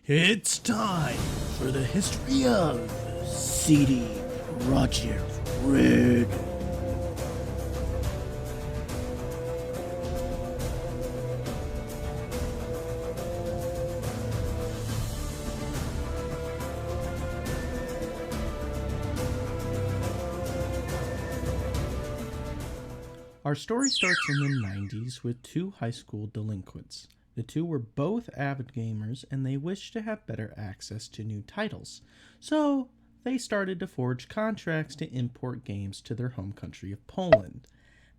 It's time for the history of CD Projekt Red. Our story starts in the 90s with two high school delinquents. The two were both avid gamers and they wished to have better access to new titles. So they started to forge contracts to import games to their home country of Poland.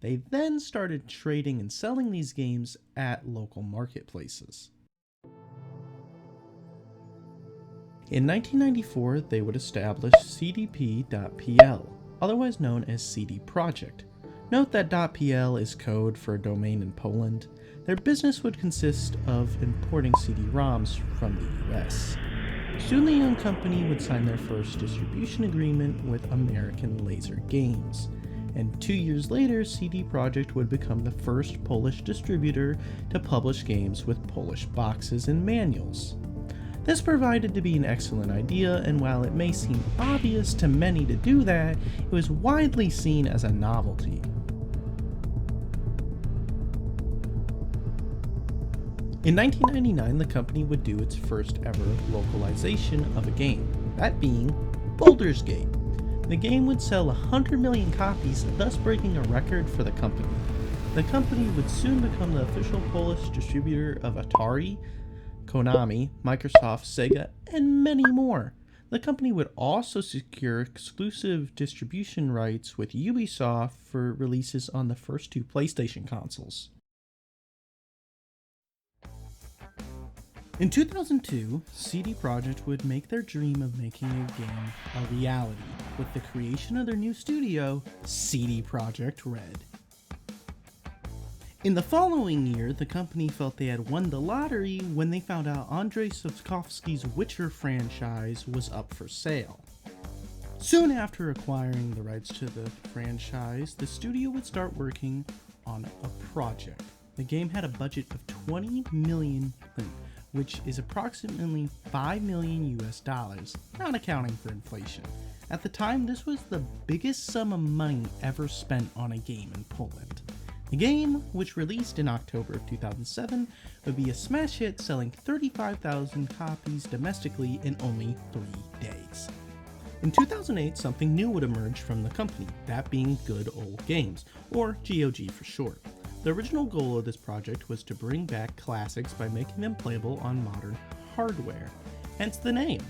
They then started trading and selling these games at local marketplaces. In 1994, they would establish CDP.pl, otherwise known as CD Projekt. Note that .pl is code for a domain in Poland. Their business would consist of importing CD-ROMs from the US. Soon the young company would sign their first distribution agreement with American Laser Games. And 2 years later, CD Projekt would become the first Polish distributor to publish games with Polish boxes and manuals. This provided to be an excellent idea, and while it may seem obvious to many to do that, it was widely seen as a novelty. In 1999, the company would do its first ever localization of a game, that being Baldur's Gate. The game would sell 100 million copies, thus breaking a record for the company. The company would soon become the official Polish distributor of Atari, Konami, Microsoft, Sega, and many more. The company would also secure exclusive distribution rights with Ubisoft for releases on the first two PlayStation consoles. In 2002, CD Projekt would make their dream of making a game a reality with the creation of their new studio, CD Projekt Red. In the following year, the company felt they had won the lottery when they found out Andrzej Sapkowski's Witcher franchise was up for sale. Soon after acquiring the rights to the franchise, the studio would start working on a project. The game had a budget of 20 million, which is approximately $5 million US, not accounting for inflation. At the time, this was the biggest sum of money ever spent on a game in Poland. The game, which released in October of 2007, would be a smash hit, selling 35,000 copies domestically in only 3 days. In 2008, something new would emerge from the company, that being Good Old Games, or GOG for short. The original goal of this project was to bring back classics by making them playable on modern hardware, hence the name.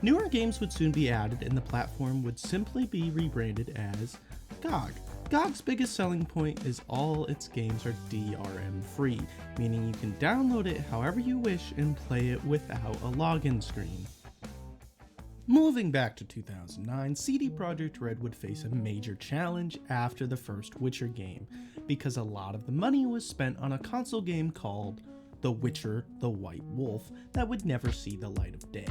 Newer games would soon be added and the platform would simply be rebranded as GOG. GOG's biggest selling point is all its games are DRM free, meaning you can download it however you wish and play it without a login screen. Moving back to 2009, CD Projekt Red would face a major challenge after the first Witcher game, because a lot of the money was spent on a console game called The Witcher: The White Wolf that would never see the light of day.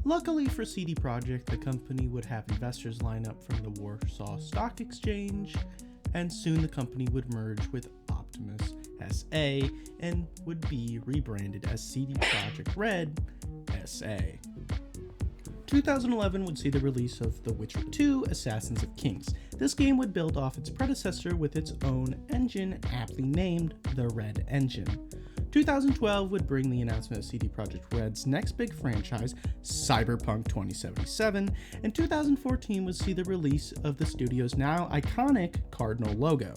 Luckily for CD Projekt, the company would have investors line up from the Warsaw Stock Exchange, and soon the company would merge with Optimus SA and would be rebranded as CD Projekt Red SA. 2011 would see the release of The Witcher 2: Assassins of Kings. This game would build off its predecessor with its own engine, aptly named the Red Engine. 2012 would bring the announcement of CD Projekt Red's next big franchise, Cyberpunk 2077, and 2014 would see the release of the studio's now iconic Cardinal logo.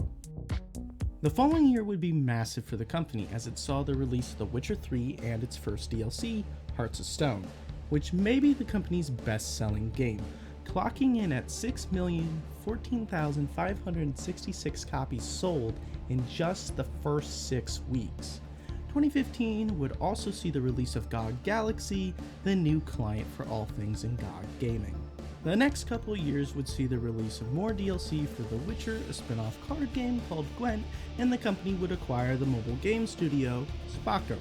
The following year would be massive for the company as it saw the release of The Witcher 3 and its first DLC, Hearts of Stone, which may be the company's best-selling game, clocking in at 6,014,566 copies sold in just the first 6 weeks. 2015 would also see the release of GOG Galaxy, the new client for all things in GOG gaming. The next couple years would see the release of more DLC for The Witcher, a spin-off card game called Gwent, and the company would acquire the mobile game studio, Spoko.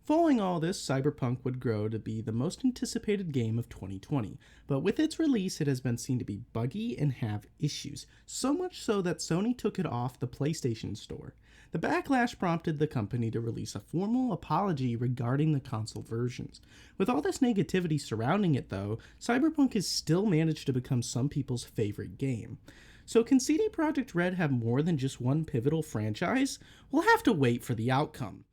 Following all this, Cyberpunk would grow to be the most anticipated game of 2020, but with its release it has been seen to be buggy and have issues, so much so that Sony took it off the PlayStation Store. The backlash prompted the company to release a formal apology regarding the console versions. With all this negativity surrounding it, though, Cyberpunk has still managed to become some people's favorite game. So can CD Projekt Red have more than just one pivotal franchise? We'll have to wait for the outcome.